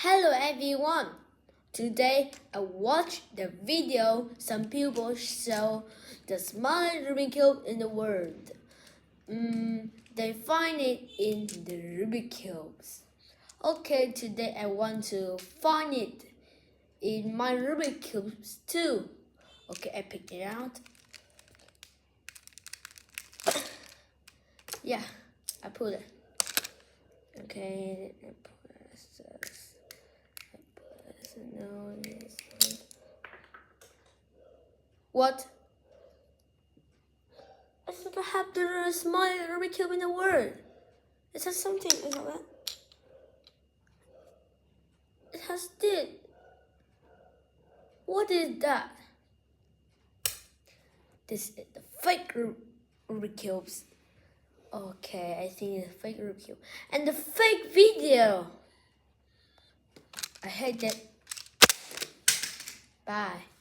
Hello everyone! Today I watched the video some people show the smallest Rubik cube in the world. They find it in the Rubik cubes. Okay, today I want to find it in my Rubik cubes too. Okay, I picked it out. Yeah, I put it. Okay, I press this. No, what? I think I have the smallest Rubik cube in the world. It has something like that. It has this. What is that? This is the fake Rubik cubes. Okay, I think it's a fake Rubik cube. And the fake video. I hate that. Bye.